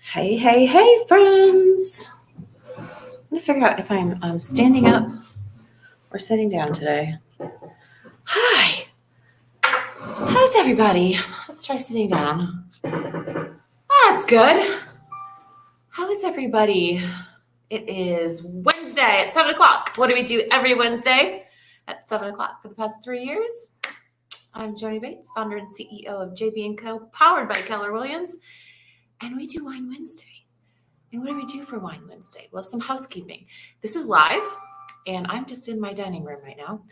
Hey, friends. I'm going to figure out if I'm standing up or sitting down today. Hi. How's everybody? Let's try sitting down. That's good. How is everybody? It is Wednesday at 7 o'clock. What do we do every Wednesday at 7 o'clock for the past 3 years? I'm Joni Bates, founder and CEO of JB & Co., powered by Keller Williams, and we do Wine Wednesday. And what do we do for Wine Wednesday? Well, some housekeeping. This is live, and I'm just in my dining room right now.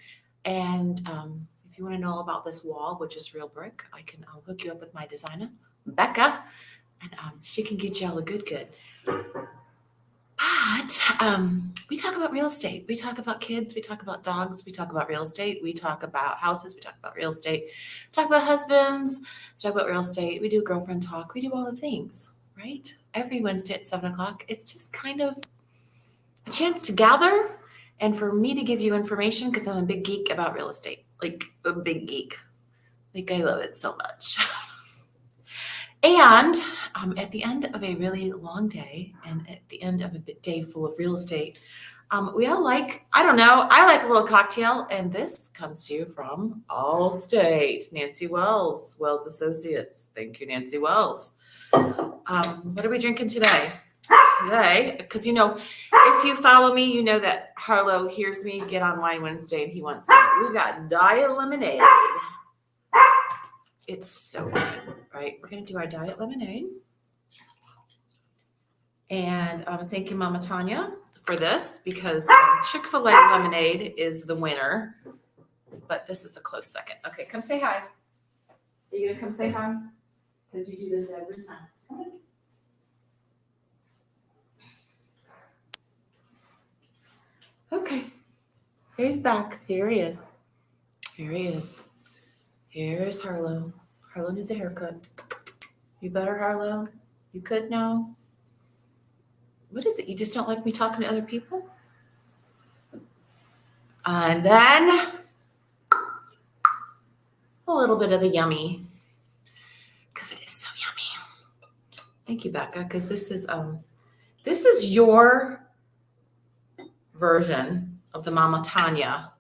And if you want to know about this wall, which is real brick, I'll hook you up with my designer, Becca, and she can get you all a good. But we talk about real estate. We talk about kids. We talk about dogs. We talk about real estate. We talk about houses. We talk about real estate. We talk about husbands. We talk about real estate. We do girlfriend talk. We do all the things, right? Every Wednesday at 7 o'clock. It's just kind of a chance to gather and for me to give you information because I'm a big geek about real estate. Like a big geek. Like I love it so much. And at the end of a really long day and at the end of a day full of real estate, we all like, I like a little cocktail. And this comes to you from Allstate, Nancy Wells, Wells Associates. Thank you, Nancy Wells. What are we drinking today? Because if you follow me, you know that Harlow hears me get on Wine Wednesday and he wants some. We've got Diet Lemonade. It's so good, right? We're going to do our Diet Lemonade. And thank you, Mama Tanya, for this because Chick-fil-A lemonade is the winner. But this is a close second. Okay, come say hi. Are you going to come say hi? Because you do this every time. Okay. He's back. Here he is. Here's Harlow. Harlow needs a haircut. You better, Harlow. You could know. What is it? You just don't like me talking to other people? And then a little bit of the yummy. Because it is so yummy. Thank you, Becca. Because this is your version of the Mama Tanya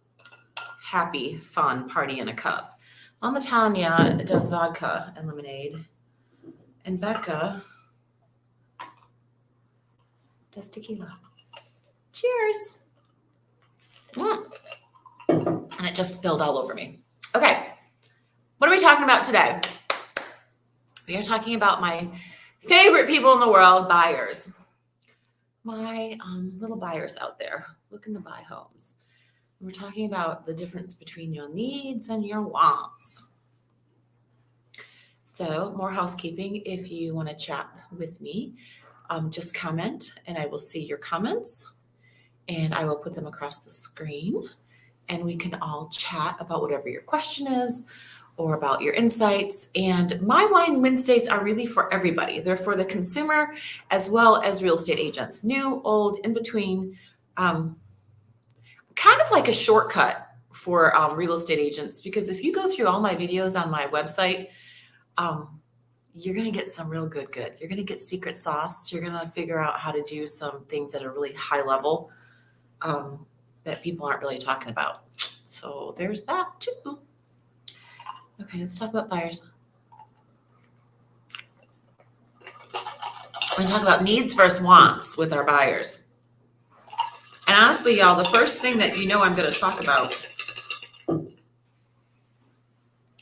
happy, fun party in a cup. Mama Tanya does vodka and lemonade, and Becca does tequila. Cheers. And it just spilled all over me. Okay, what are we talking about today? We are talking about my favorite people in the world, buyers. My little buyers out there looking to buy homes. We're talking about the difference between your needs and your wants. So more housekeeping. If you want to chat with me, just comment and I will see your comments and I will put them across the screen and we can all chat about whatever your question is or about your insights. And my Wine Wednesdays are really for everybody. They're for the consumer as well as real estate agents, new, old, in between. Kind of like a shortcut for real estate agents, because if you go through all my videos on my website, you're going to get some real good. You're going to get secret sauce. You're going to figure out how to do some things at a really high level that people aren't really talking about. So there's that too. Okay, let's talk about buyers. We're going to talk about needs versus wants with our buyers. And honestly, y'all, the first thing that I'm going to talk about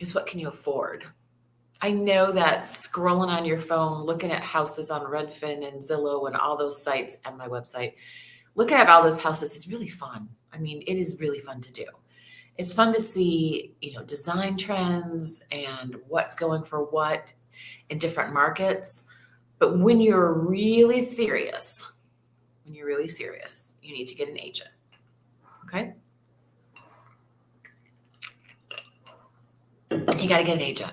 is what can you afford? I know that scrolling on your phone, looking at houses on Redfin and Zillow and all those sites and my website, looking at all those houses is really fun. I mean, it is really fun to do. It's fun to see, design trends and what's going for what in different markets. But when you're really serious, you need to get an agent. Okay? You got to get an agent.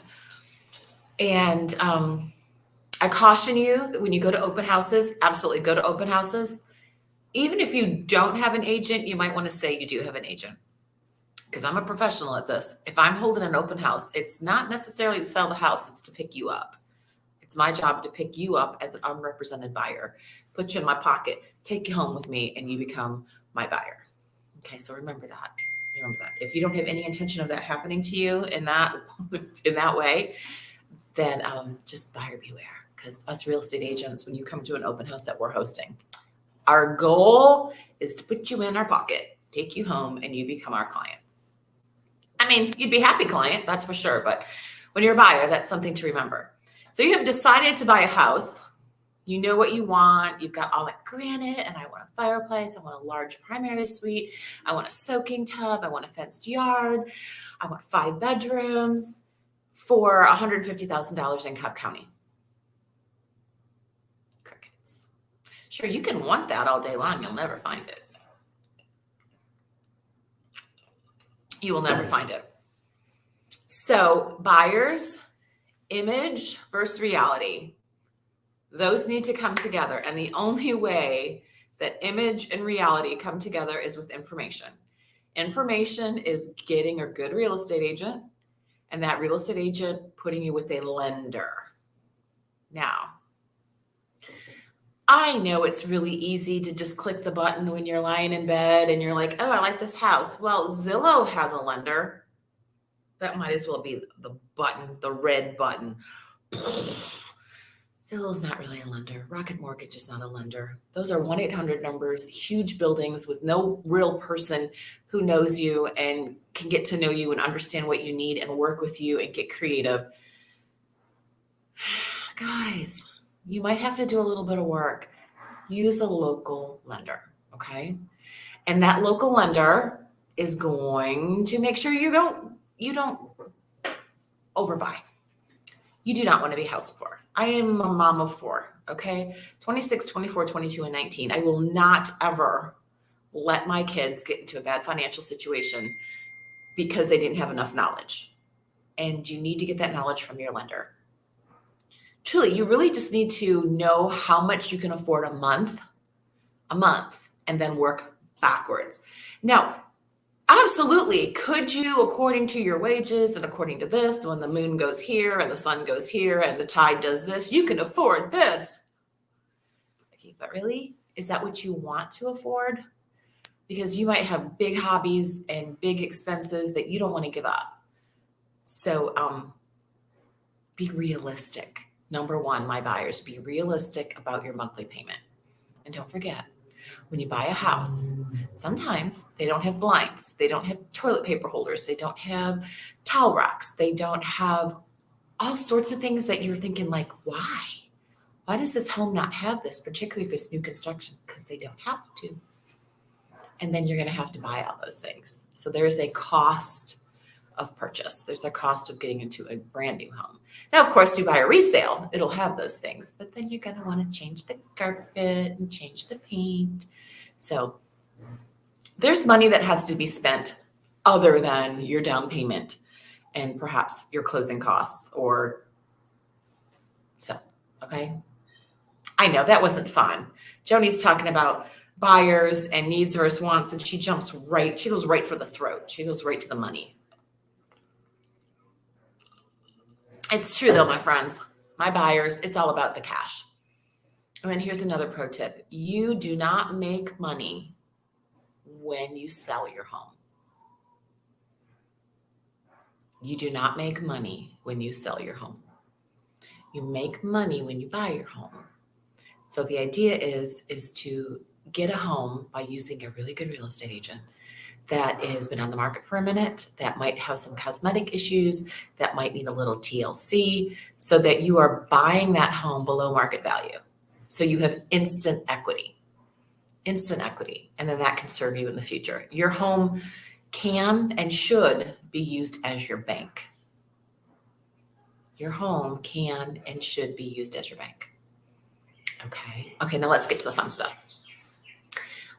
And I caution you that when you go to open houses, absolutely go to open houses. Even if you don't have an agent, you might want to say you do have an agent. because I'm a professional at this. If I'm holding an open house, it's not necessarily to sell the house, it's to pick you up. It's my job to pick you up as an unrepresented buyer, put you in my pocket, take you home with me, and you become my buyer. Okay, so remember that. Remember that. If you don't have any intention of that happening to you in that way, then just buyer beware. Because us real estate agents, when you come to an open house that we're hosting, our goal is to put you in our pocket, take you home, and you become our client. I mean, you'd be a happy client, that's for sure. But when you're a buyer, that's something to remember. So you have decided to buy a house. You know what you want. You've got all that granite, and I want a fireplace. I want a large primary suite. I want a soaking tub. I want a fenced yard. I want 5 bedrooms for $150,000 in Cobb County. Crickets. Sure, you can want that all day long. You'll never find it. You will never find it. So buyers, image versus reality. Those need to come together. And the only way that image and reality come together is with information. Information is getting a good real estate agent, and that real estate agent putting you with a lender. Now, I know it's really easy to just click the button when you're lying in bed and you're like, oh, I like this house. Well, Zillow has a lender. That might as well be the button, the red button. Zillow's not really a lender. Rocket Mortgage is not a lender. Those are 1-800 numbers, huge buildings with no real person who knows you and can get to know you and understand what you need and work with you and get creative. Guys, you might have to do a little bit of work. Use a local lender, okay? And that local lender is going to make sure you don't overbuy. You do not want to be house poor. I am a mom of 4, okay? 26, 24, 22, and 19. I will not ever let my kids get into a bad financial situation because they didn't have enough knowledge. And you need to get that knowledge from your lender. Truly, you really just need to know how much you can afford a month, and then work backwards. Now, absolutely. Could you, according to your wages and according to this, when the moon goes here and the sun goes here and the tide does this, you can afford this. Okay, but really, is that what you want to afford? Because you might have big hobbies and big expenses that you don't want to give up. So be realistic. Number one, my buyers, be realistic about your monthly payment. And don't forget, when you buy a house, sometimes they don't have blinds, they don't have toilet paper holders, they don't have towel racks, they don't have all sorts of things that you're thinking like, why? Why does this home not have this, particularly if it's new construction? Because they don't have to. And then you're going to have to buy all those things. So there is a cost of purchase. There's a cost of getting into a brand new home. Now, of course, you buy a resale, it'll have those things, but then you're going to want to change the carpet and change the paint. So there's money that has to be spent other than your down payment and perhaps your closing costs or so, okay? I know that wasn't fun. Joni's talking about buyers and needs versus wants, and she goes right for the throat. She goes right to the money. It's true though, my friends, my buyers, it's all about the cash. And then here's another pro tip. You do not make money when you sell your home. You do not make money when you sell your home. You make money when you buy your home. So the idea is to get a home by using a really good real estate agent that has been on the market for a minute, that might have some cosmetic issues, that might need a little TLC, so that you are buying that home below market value. So you have instant equity, and then that can serve you in the future. Your home can and should be used as your bank. Your home can and should be used as your bank. Okay, now let's get to the fun stuff.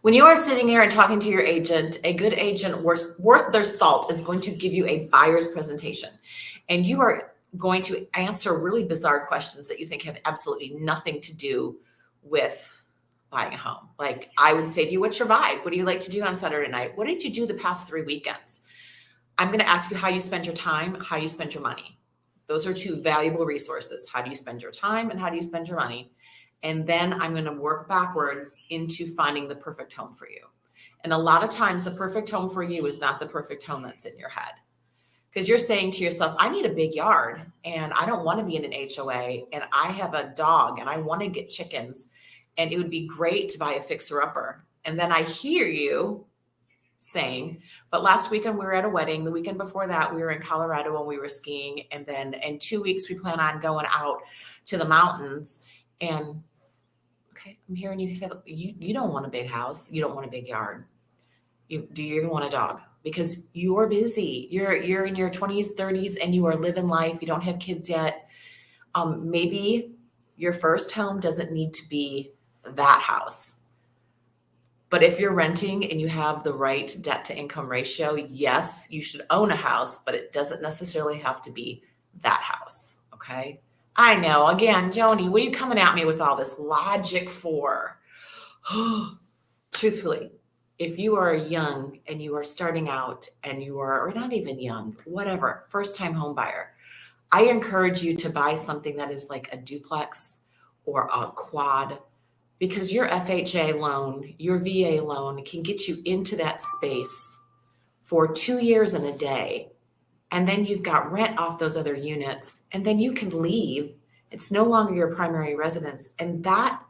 When you are sitting there and talking to your agent, a good agent worth their salt is going to give you a buyer's presentation. And you are going to answer really bizarre questions that you think have absolutely nothing to do with buying a home. Like I would say to you, what's your vibe? What do you like to do on Saturday night? What did you do the past 3 weekends? I'm going to ask you how you spend your time, how you spend your money. Those are two valuable resources. How do you spend your time and how do you spend your money? And then I'm going to work backwards into finding the perfect home for you. And a lot of times the perfect home for you is not the perfect home that's in your head. Because you're saying to yourself, I need a big yard and I don't want to be in an HOA and I have a dog and I want to get chickens and it would be great to buy a fixer-upper. And then I hear you saying, but last weekend we were at a wedding. The weekend before that, we were in Colorado and we were skiing. And then in 2 weeks, we plan on going out to the mountains. And okay, I'm hearing you say, you don't want a big house. You don't want a big yard. Do you even want a dog? Because you're busy. You're in your 20s, 30s, and you are living life. You don't have kids yet. Maybe your first home doesn't need to be that house. But if you're renting and you have the right debt to income ratio, yes, you should own a house, but it doesn't necessarily have to be that house. Okay. I know. Again, Joni, what are you coming at me with all this logic for? Truthfully, if you are young and you are starting out and you are, or not even young, whatever, first time home buyer, I encourage you to buy something that is like a duplex or a quad, because your FHA loan, your VA loan can get you into that space for 2 years and a day. And then you've got rent off those other units, and then you can leave. It's no longer your primary residence. And that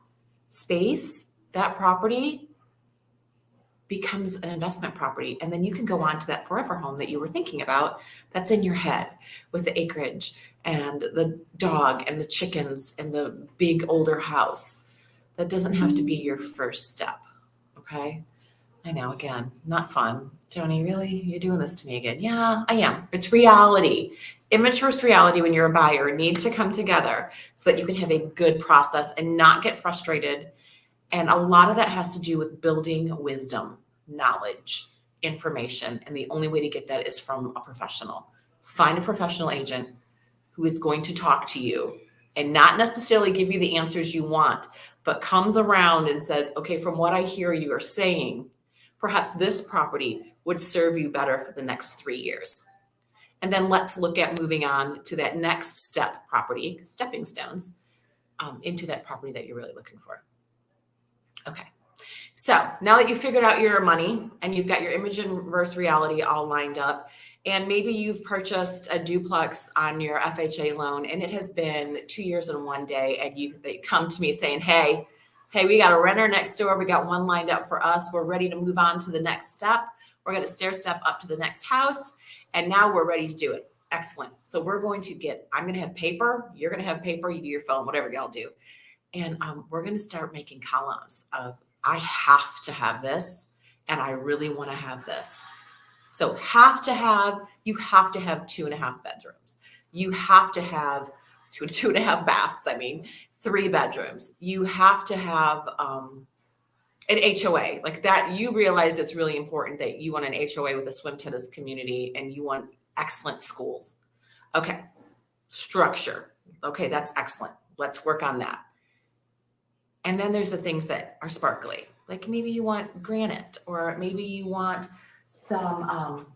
space, that property becomes an investment property. And then you can go on to that forever home that you were thinking about that's in your head with the acreage and the dog and the chickens and the big older house. That doesn't have to be your first step. Okay. I know, again, not fun. Joni, really? You're doing this to me again? Yeah, I am. It's reality. Image versus reality when you're a buyer need to come together so that you can have a good process and not get frustrated. And a lot of that has to do with building wisdom, knowledge, information. And the only way to get that is from a professional. Find a professional agent who is going to talk to you and not necessarily give you the answers you want, but comes around and says, okay, from what I hear you are saying, perhaps this property would serve you better for the next 3 years. And then let's look at moving on to that next step property, stepping stones, into that property that you're really looking for. Okay. So now that you've figured out your money and you've got your image versus reality all lined up, and maybe you've purchased a duplex on your FHA loan and it has been 2 years and 1 day, and they come to me saying, hey, we got a renter next door. We got one lined up for us. We're ready to move on to the next step. We're going to stair step up to the next house. And now we're ready to do it. Excellent. So I'm going to have paper. You're going to have paper. You do your phone, whatever y'all do. And we're going to start making columns of, I have to have this, and I really want to have this. So you have to have 2.5 bedrooms. You have to have 2.5 baths. 3 bedrooms. You have to have an HOA like that. You realize it's really important that you want an HOA with a swim tennis community, and you want excellent schools. Okay. Structure. Okay. That's excellent. Let's work on that. And then there's the things that are sparkly. Like maybe you want granite, or maybe you want some,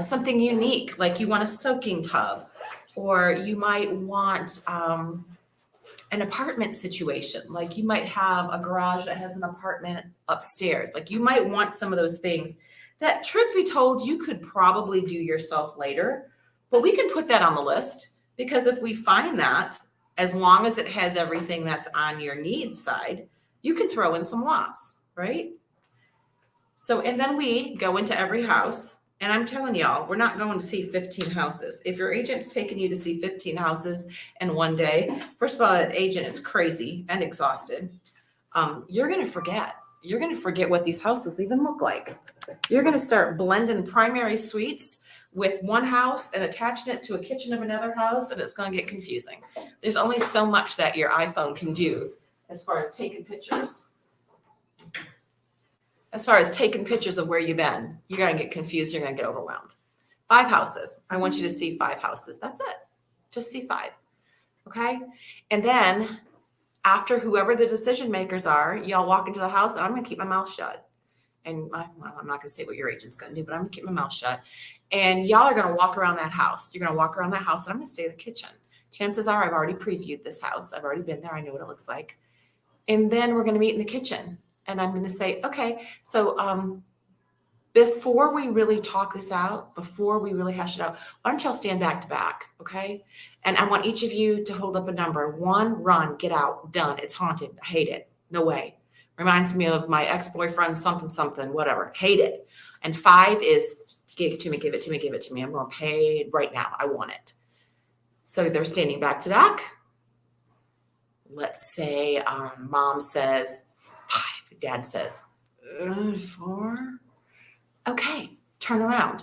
something unique. Like you want a soaking tub, or you might want an apartment situation. Like you might have a garage that has an apartment upstairs. Like you might want some of those things that, truth be told, you could probably do yourself later, but we can put that on the list, because if we find that, as long as it has everything that's on your needs side, you can throw in some wants, right? So, and then we go into every house, and I'm telling y'all, we're not going to see 15 houses. If your agent's taking you to see 15 houses in 1 day, first of all, that agent is crazy and exhausted. You're going to forget. You're going to forget what these houses even look like. You're going to start blending primary suites with one house and attaching it to a kitchen of another house, and it's going to get confusing. There's only so much that your iPhone can do as far as taking pictures. As far as taking pictures of where you've been, you're going to get confused. You're going to get overwhelmed. 5 houses. I want you to see 5 houses. That's it. Just see 5. Okay. And then after whoever the decision makers are, y'all walk into the house, and I'm going to keep my mouth shut. and I'm not going to say what your agent's going to do, but I'm going to keep my mouth shut. And y'all are going to walk around that house. You're going to walk around that house, and I'm going to stay in the kitchen. Chances are I've already previewed this house. I've already been there. I know what it looks like. And then we're going to meet in the kitchen. And I'm going to say, okay, so before we really talk this out, before we really hash it out, why don't y'all stand back to back, okay? And I want each of you to hold up a number. 1, run, get out, done. It's haunted. I hate it. No way. Reminds me of my ex-boyfriend, something, whatever. Hate it. And 5 is give it to me, give it to me, give it to me. I'm going to pay right now. I want it. So they're standing back to back. Let's say mom says 5. Dad says 4. Okay, turn around.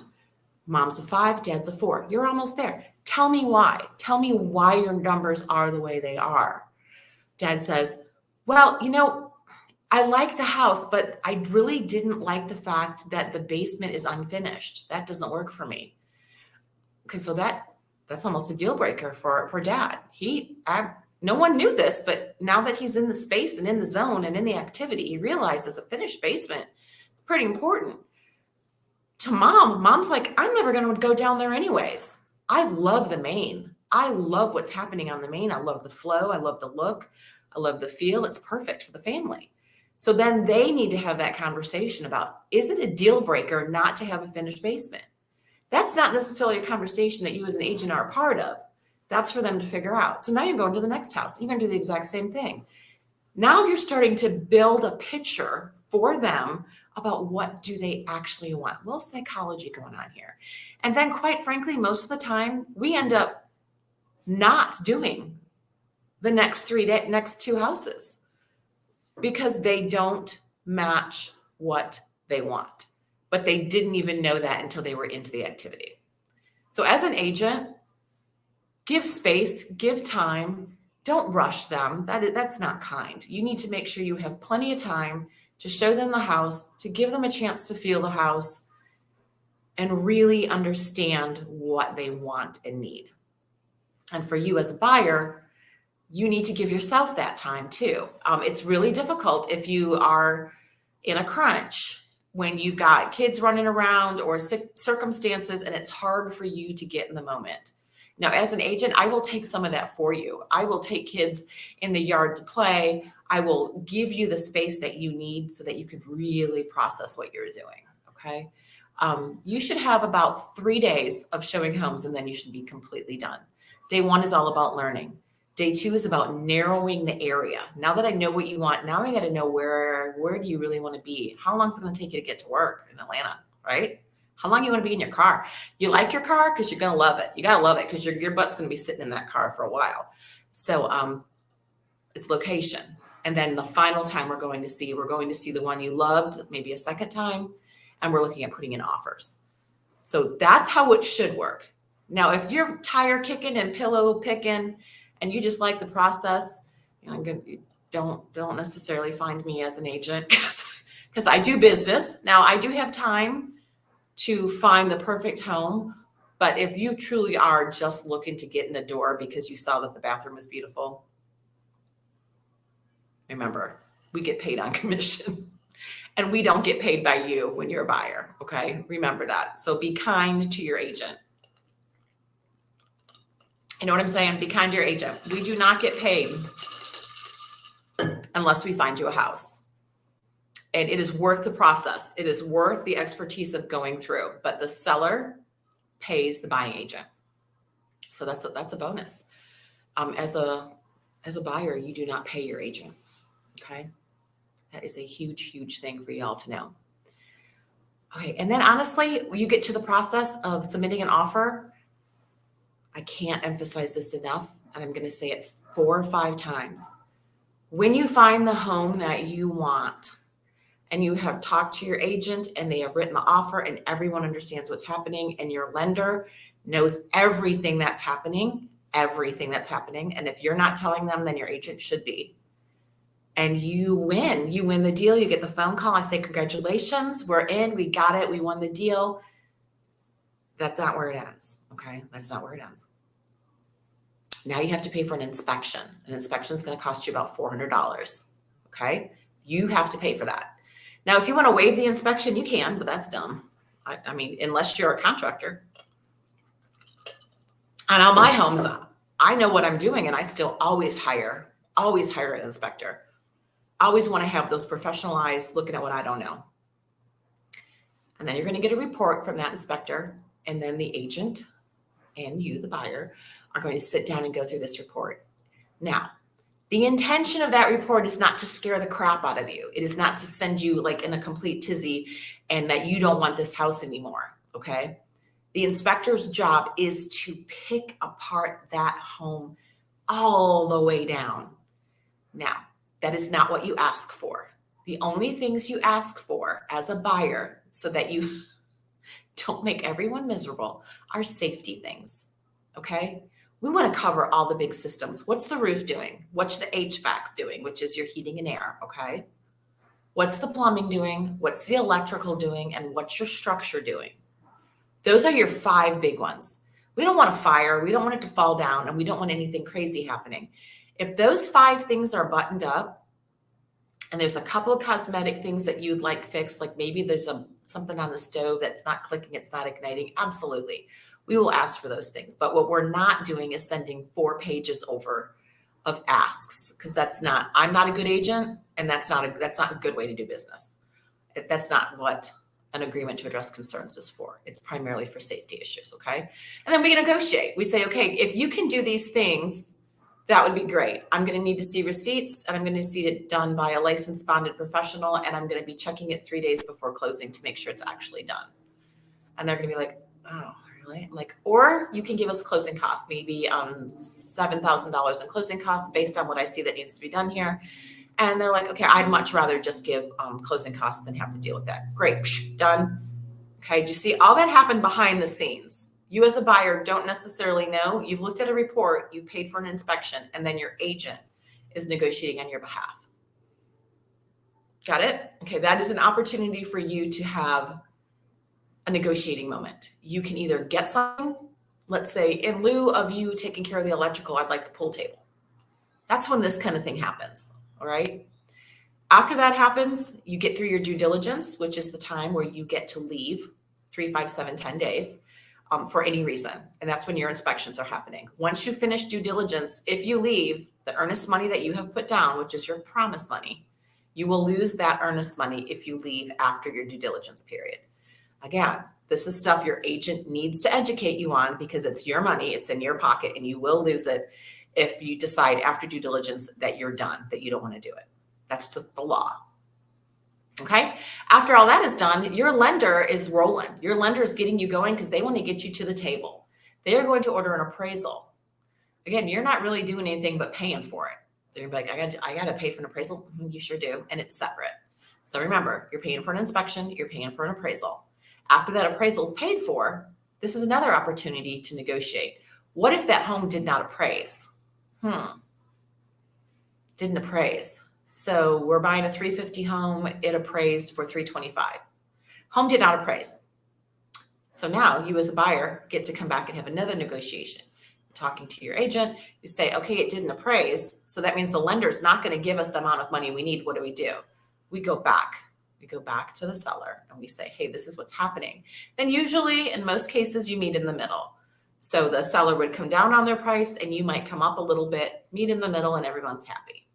Mom's a 5, dad's a 4. You're almost there. Tell me why. Tell me why your numbers are the way they are. Dad says, well, I like the house, but I really didn't like the fact that the basement is unfinished. That doesn't work for me. Okay, so that's almost a deal breaker for dad. No one knew this, but now that he's in the space and in the zone and in the activity, he realizes a finished basement is pretty important. To mom's like, I'm never going to go down there anyways. I love the main. I love what's happening on the main. I love the flow. I love the look. I love the feel. It's perfect for the family. So then they need to have that conversation about, is it a deal breaker not to have a finished basement? That's not necessarily a conversation that you as an agent are a part of. That's for them to figure out. So now you're going to the next house. You're going to do the exact same thing. Now you're starting to build a picture for them about what do they actually want. A little psychology going on here. And then quite frankly, most of the time we end up not doing the next 2 houses because they don't match what they want. But they didn't even know that until they were into the activity. So as an agent, give space, give time, don't rush them. That's not kind. You need to make sure you have plenty of time to show them the house, to give them a chance to feel the house and really understand what they want and need. And for you as a buyer, you need to give yourself that time too. It's really difficult if you are in a crunch when you've got kids running around or circumstances and it's hard for you to get in the moment. Now, as an agent, I will take some of that for you. I will take kids in the yard to play. I will give you the space that you need so that you can really process what you're doing, okay? You should have about 3 days of showing homes and then you should be completely done. Day 1 is all about learning. Day 2 is about narrowing the area. Now that I know what you want, now I got to know where do you really want to be? How long is it going to take you to get to work in Atlanta, right? How long you want to be in your car? You like your car because you're going to love it. You got to love it because your butt's going to be sitting in that car for a while. So it's location. And then the final time we're going to see the one you loved, maybe a second time, and we're looking at putting in offers. So that's how it should work. Now, if you're tire kicking and pillow picking and you just like the process, don't necessarily find me as an agent because I do business. Now, I do have time to find the perfect home. But if you truly are just looking to get in the door because you saw that the bathroom was beautiful, remember, we get paid on commission and we don't get paid by you when you're a buyer. Okay. Remember that. So be kind to your agent. You know what I'm saying? Be kind to your agent. We do not get paid unless we find you a house. And it is worth the process. It is worth the expertise of going through, but the seller pays the buying agent. So that's a bonus. As a buyer, you do not pay your agent. Okay. That is a huge, huge thing for y'all to know. Okay. And then honestly, you get to the process of submitting an offer. I can't emphasize this enough, and I'm going to say it 4 or 5 times. When you find the home that you want and you have talked to your agent and they have written the offer and everyone understands what's happening and your lender knows everything that's happening. And if you're not telling them, then your agent should be. And you win the deal. You get the phone call. I say, congratulations, we're in, we got it. We won the deal. That's not where it ends. Okay. That's not where it ends. Now you have to pay for an inspection. An inspection is going to cost you about $400. Okay. You have to pay for that. Now, if you want to waive the inspection, you can, but that's dumb. I mean, unless you're a contractor. And on my homes, I know what I'm doing, and I still always hire an inspector. I always want to have those professional eyes looking at what I don't know. And then you're going to get a report from that inspector, and then the agent and you, the buyer, are going to sit down and go through this report. Now, the intention of that report is not to scare the crap out of you. It is not to send you like in a complete tizzy and that you don't want this house anymore, okay? The inspector's job is to pick apart that home all the way down. Now, that is not what you ask for. The only things you ask for as a buyer so that you don't make everyone miserable are safety things, okay? We want to cover all the big systems. What's the roof doing? What's the HVAC doing, which is your heating and air, okay? What's the plumbing doing? What's the electrical doing? And what's your structure doing? Those are your 5 big ones. We don't want a fire. We don't want it to fall down, and we don't want anything crazy happening. If those 5 things are buttoned up, and there's a couple of cosmetic things that you'd like fixed, like maybe there's something on the stove that's not clicking, it's not igniting, absolutely. We will ask for those things. But what we're not doing is sending 4 pages over of asks, because I'm not a good agent, and that's not a good way to do business. That's not what an agreement to address concerns is for. It's primarily for safety issues, okay? And then we negotiate. We say, okay, if you can do these things, that would be great. I'm going to need to see receipts, and I'm going to see it done by a licensed bonded professional, and I'm going to be checking it 3 days before closing to make sure it's actually done. And they're going to be like, oh, really? I'm like, or you can give us closing costs, maybe $7,000 in closing costs based on what I see that needs to be done here. And they're like, okay, I'd much rather just give closing costs than have to deal with that. Great, done. Okay, do you see all that happened behind the scenes? You as a buyer don't necessarily know. You've looked at a report, you've paid for an inspection, and then your agent is negotiating on your behalf. Got it? Okay, that is an opportunity for you to have a negotiating moment. You can either get something, let's say in lieu of you taking care of the electrical, I'd like the pool table. That's when this kind of thing happens, all right? After that happens, you get through your due diligence, which is the time where you get to leave 3, 5, 7, 10 days for any reason. And that's when your inspections are happening. Once you finish due diligence, if you leave, the earnest money that you have put down, which is your promise money, you will lose that earnest money if you leave after your due diligence period. Again, this is stuff your agent needs to educate you on because it's your money, it's in your pocket, and you will lose it if you decide after due diligence that you're done, that you don't want to do it. That's the law. Okay? After all that is done, your lender is rolling. Your lender is getting you going because they want to get you to the table. They are going to order an appraisal. Again, you're not really doing anything but paying for it. They're going to be like, I got to pay for an appraisal. You sure do. And it's separate. So remember, you're paying for an inspection, you're paying for an appraisal. After that appraisal is paid for, this is another opportunity to negotiate. What if that home did not appraise? Didn't appraise. So we're buying a $350 home. It appraised for $325. Home did not appraise. So now you as a buyer get to come back and have another negotiation. You're talking to your agent. You say, okay, it didn't appraise. So that means the lender is not going to give us the amount of money we need. What do? We go back. We go back to the seller and we say, hey, this is what's happening. Then usually, in most cases, you meet in the middle. So the seller would come down on their price and you might come up a little bit, meet in the middle, and everyone's happy.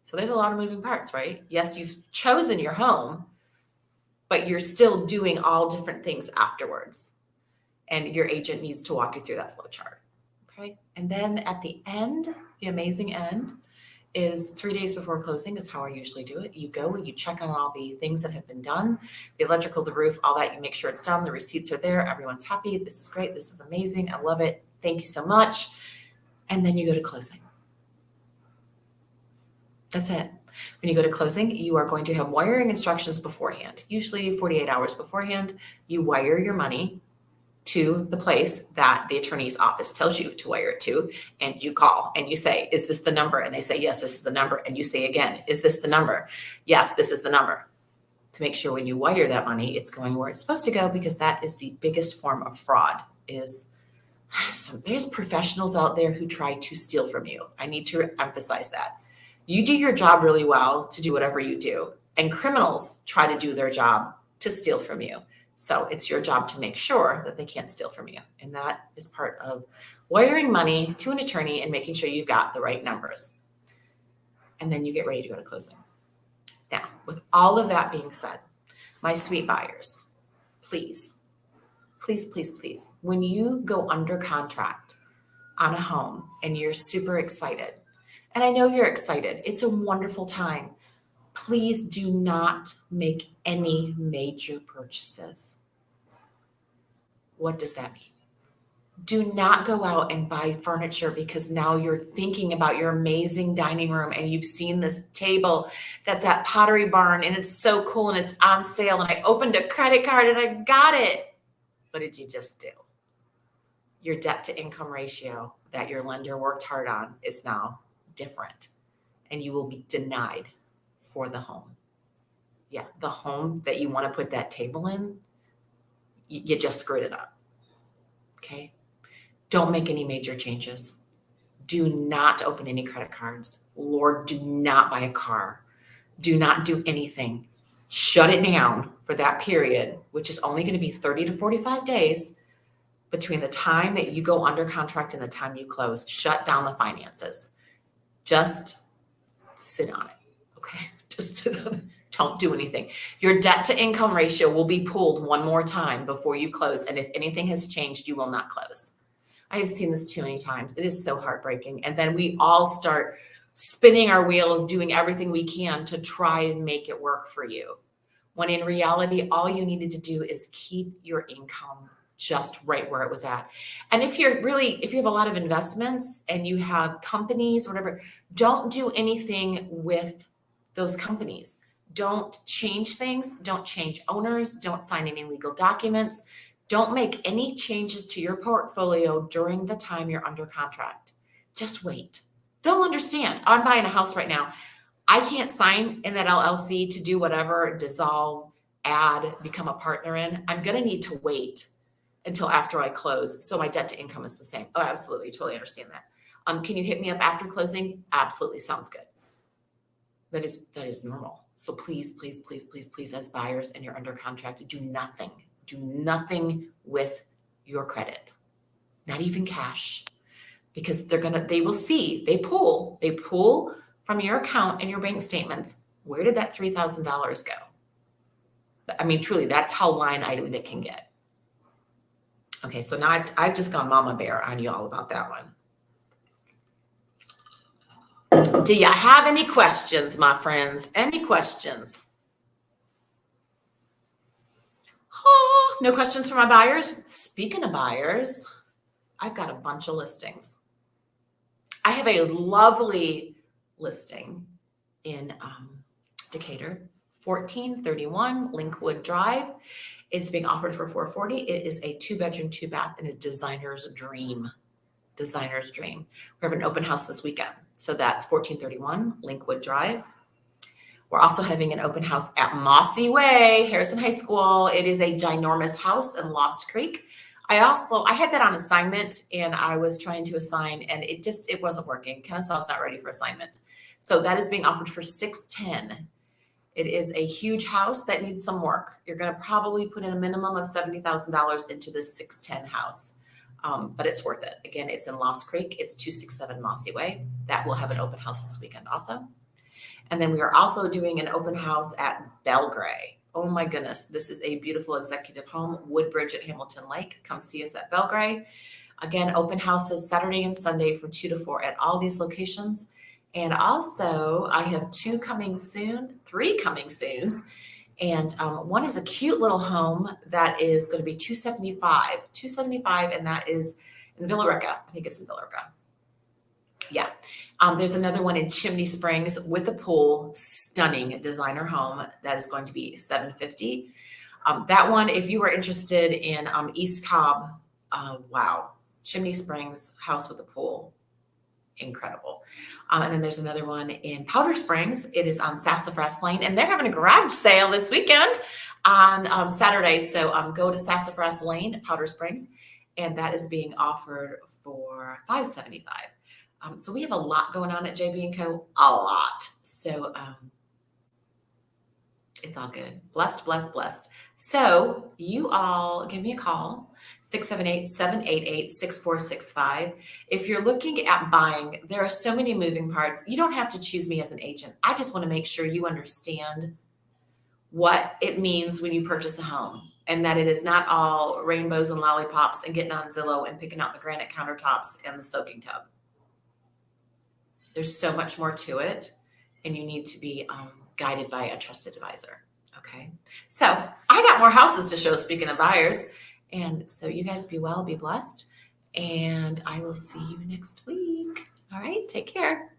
So there's a lot of moving parts, right? Yes, you've chosen your home, but you're still doing all different things afterwards. And your agent needs to walk you through that flow chart. Okay. And then at the end, the amazing end, is 3 days before closing is how I usually do it. You go and you check on all the things that have been done, the electrical, the roof, all that. You make sure it's done. The receipts are there. Everyone's happy. This is great. This is amazing. I love it. Thank you so much. And then you go to closing. That's it. When you go to closing, you are going to have wiring instructions beforehand. Usually 48 hours beforehand, you wire your money to the place that the attorney's office tells you to wire it to, and you call and you say, is this the number? And they say, yes, this is the number. And you say again, is this the number? Yes, this is the number. To make sure when you wire that money, it's going where it's supposed to go, because that is the biggest form of fraud. There's professionals out there who try to steal from you. I need to emphasize that. You do your job really well to do whatever you do, and criminals try to do their job to steal from you. So it's your job to make sure that they can't steal from you. And that is part of wiring money to an attorney and making sure you've got the right numbers. And then you get ready to go to closing. Now, with all of that being said, my sweet buyers, please, please, please, please, when you go under contract on a home and you're super excited, and I know you're excited, it's a wonderful time, please do not make any major purchases. What does that mean? Do not go out and buy furniture because now you're thinking about your amazing dining room and you've seen this table that's at Pottery Barn and it's so cool and it's on sale and I opened a credit card and I got it. What did you just do? Your debt to income ratio that your lender worked hard on is now different and you will be denied for the home. Yeah, the home that you want to put that table in, you just screwed it up. Okay? Don't make any major changes. Do not open any credit cards. Lord, do not buy a car. Do not do anything. Shut it down for that period, which is only going to be 30 to 45 days between the time that you go under contract and the time you close. Shut down the finances. Just sit on it, okay? Just sit on it. Don't do anything. Your debt to income ratio will be pulled one more time before you close. And if anything has changed, you will not close. I have seen this too many times. It is so heartbreaking. And then we all start spinning our wheels, doing everything we can to try and make it work for you. When in reality, all you needed to do is keep your income just right where it was at. And if you have a lot of investments and you have companies or whatever, don't do anything with those companies. Don't change things. Don't change owners. Don't sign any legal documents. Don't make any changes to your portfolio during the time you're under contract. Just wait. They'll understand. I'm buying a house right now. I can't sign in that LLC to do whatever, dissolve, add, become a partner in. I'm going to need to wait until after I close. So my debt to income is the same. Oh, absolutely. Totally understand that. Can you hit me up after closing? Absolutely. Sounds good. That is normal. So please, please, please, please, please, as buyers and you're under contract, do nothing. Do nothing with your credit, not even cash, because they will see, they pull from your account and your bank statements. Where did that $3,000 go? I mean, truly, that's how line item it can get. Okay, so now I've just gone mama bear on you all about that one. Do you have any questions, my friends? Any questions? Oh, no questions for my buyers? Speaking of buyers, I've got a bunch of listings. I have a lovely listing in Decatur, 1431 Linkwood Drive. It's being offered for $440. It is a 2-bedroom, 2-bath, and a designer's dream. Designer's dream. We have an open house this weekend. So that's 1431 Linkwood Drive. We're also having an open house at Mossy Way, Harrison High School. It is a ginormous house in Lost Creek. I had that on assignment and I was trying to assign and it wasn't working. Kennesaw's not ready for assignments. So that is being offered for $610. It is a huge house that needs some work. You're going to probably put in a minimum of $70,000 into this $610 house. But it's worth it. Again, it's in Lost Creek. It's 267 Mossy Way. That will have an open house this weekend also. And then we are also doing an open house at Belgray. Oh my goodness. This is a beautiful executive home, Woodbridge at Hamilton Lake. Come see us at Belgray. Again, open houses Saturday and Sunday from 2 to 4 at all these locations. And also I have 3 coming soon. And one is a cute little home that is going to be $275, and that is in Villa Rica. I think it's in Villa Rica. Yeah. There's another one in Chimney Springs with a pool, stunning designer home that is going to be $750. That one, if you are interested in East Cobb, wow, Chimney Springs house with a pool, incredible. And then there's another one in Powder Springs. It is on Sassafras Lane, and they're having a garage sale this weekend on Saturday. So go to Sassafras Lane, Powder Springs, and that is being offered for $575. So we have a lot going on at JB & Co. A lot. So It's all good. Blessed, blessed, blessed. So you all give me a call, 678-788-6465. If you're looking at buying, there are so many moving parts. You don't have to choose me as an agent. I just want to make sure you understand what it means when you purchase a home and that it is not all rainbows and lollipops and getting on Zillow and picking out the granite countertops and the soaking tub. There's so much more to it, and you need to be guided by a trusted advisor. Okay. So I got more houses to show, speaking of buyers. And so you guys be well, be blessed, and I will see you next week. All right. Take care.